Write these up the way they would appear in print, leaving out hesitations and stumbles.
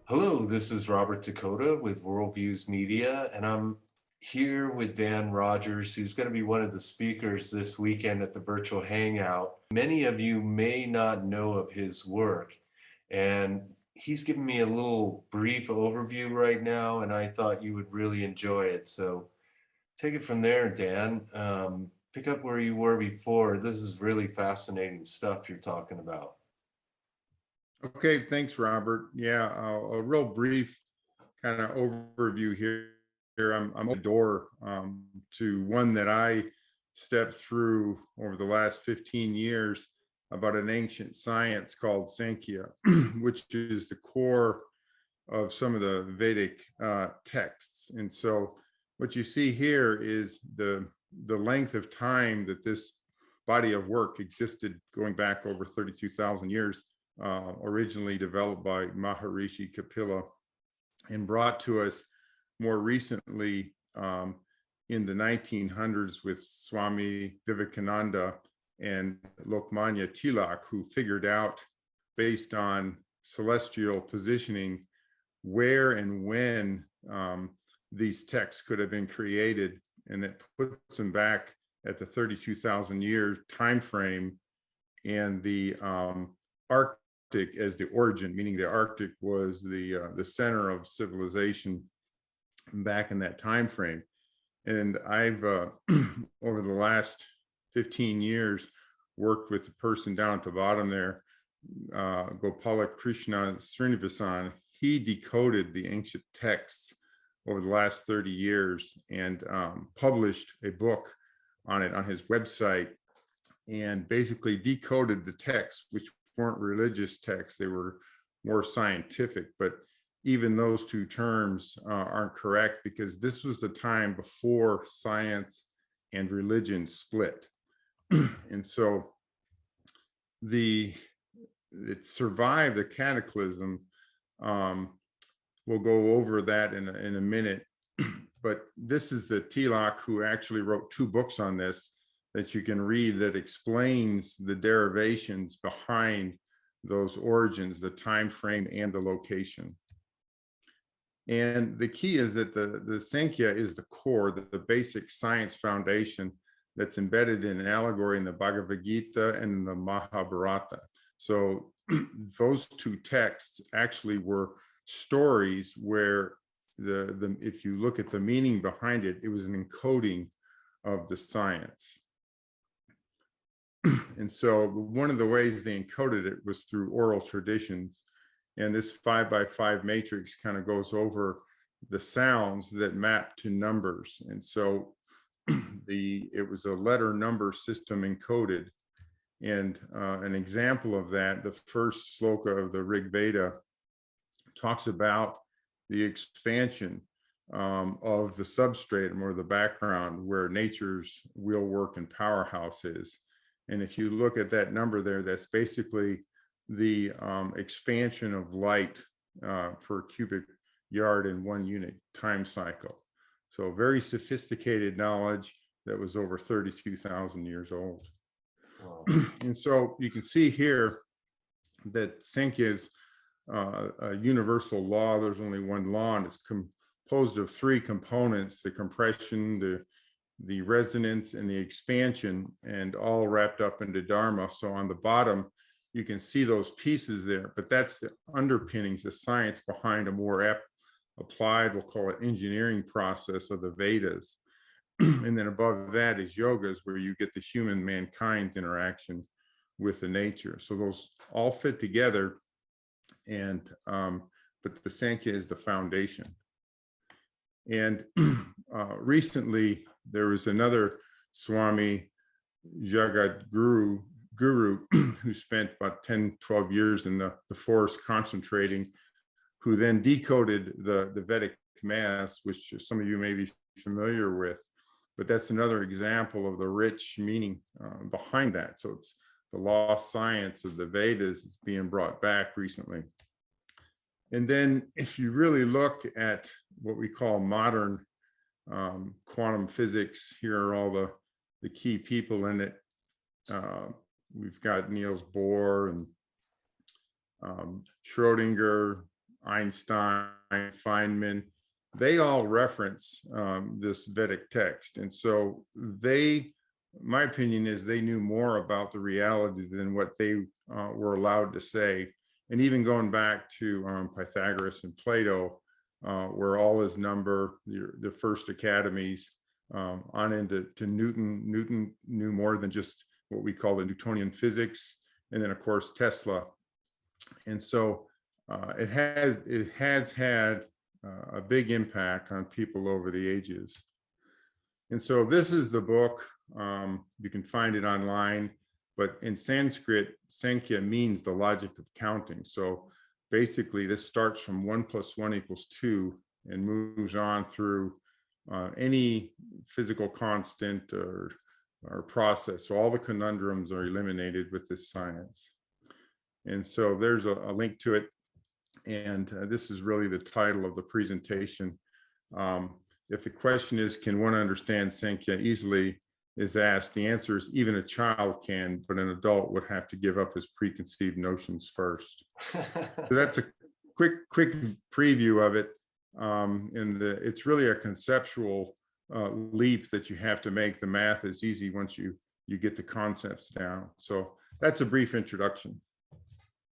Hello, this is Robert Dakota with Worldviews Media, and I'm here with Dan Rodgers, who's going to be one of the speakers this weekend at the virtual hangout. Many of you may not know of his work, and he's giving me a little brief overview right now, and I thought you would really enjoy it. So take it from there, Dan. Pick up where you were before. This is really fascinating stuff you're talking about. Okay, thanks, Robert. Yeah, a real brief kind of overview here. I'm opening the door to one that I stepped through over the last 15 years about an ancient science called Sankhya, which is the core of some of the Vedic texts. And so what you see here is the length of time that this body of work existed, going back over 32,000 years, originally developed by Maharishi Kapila and brought to us more recently in the 1900s with Swami Vivekananda and Lokmanya Tilak, who figured out, based on celestial positioning, where and when these texts could have been created, and it puts them back at the 32,000 year time frame, and the Arctic as the origin, meaning the Arctic was the center of civilization back in that time frame. And I've over the last 15 years worked with the person down at the bottom there, Gopala Krishna Srinivasan. He decoded the ancient texts over the last 30 years and published a book on it on his website, and basically decoded the texts, which weren't religious texts, they were more scientific. But even those two terms aren't correct, because this was the time before science and religion split. And so it survived the cataclysm. We'll go over that in a minute. But this is the Tilak who actually wrote two books on this that you can read, that explains the derivations behind those origins, the time frame and the location. And the key is that the Sankhya is the core, the basic science foundation that's embedded in an allegory in the Bhagavad Gita and the Mahabharata. So those two texts actually were stories where if you look at the meaning behind it, it was an encoding of the science. And so one of the ways they encoded it was through oral traditions. And this 5x5 matrix kind of goes over the sounds that map to numbers. And so it was a letter number system encoded. And an example of that, the first sloka of the Rig Veda talks about the expansion of the substratum, or the background, where nature's wheelwork and powerhouse is. And if you look at that number there, that's basically the expansion of light per cubic yard in 1 unit time cycle. So very sophisticated knowledge that was over 32,000 years old. Wow. And so you can see here that Sankhya is a universal law. There's only one law, and it's composed of three components: the compression, the resonance, and the expansion, and all wrapped up into Dharma. So on the bottom, you can see those pieces there, but that's the underpinnings, the science behind a more applied, we'll call it engineering process of the Vedas. And then above that is yogas, where you get the human mankind's interaction with the nature. So those all fit together, and but the Sankhya is the foundation. And recently there was another Swami Jagat Guru who spent about 10, 12 years in the forest concentrating, who then decoded the Vedic maths, which some of you may be familiar with. But that's another example of the rich meaning behind that. So it's the lost science of the Vedas is being brought back recently. And then if you really look at what we call modern quantum physics, here are all the key people in it. We've got Niels Bohr and Schrodinger, Einstein, Feynman, they all reference this Vedic text. And so my opinion is they knew more about the reality than what they were allowed to say. And even going back to Pythagoras and Plato, where all is number, the first academies, on into Newton. Newton knew more than just what we call the Newtonian physics, and then of course Tesla. And so it has had a big impact on people over the ages. And so this is the book. You can find it online, but in Sanskrit, Sankhya means the logic of counting. So basically this starts from 1 + 1 = 2 and moves on through any physical constant or process. So all the conundrums are eliminated with this science. And so there's a link to it. And this is really the title of the presentation. If the question is, can one understand Sankhya easily, is asked, the answer is even a child can, but an adult would have to give up his preconceived notions first. So that's a quick preview of it. It's really a conceptual leap that you have to make. The math is easy once you get the concepts down. So that's a brief introduction.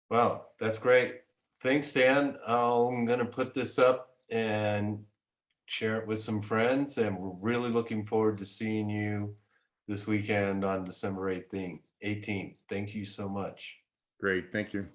Wow, that's great. Thanks, Dan. I'm going to put this up and share it with some friends, and we're really looking forward to seeing you this weekend on December 18th. Thank you so much. Great. Thank you.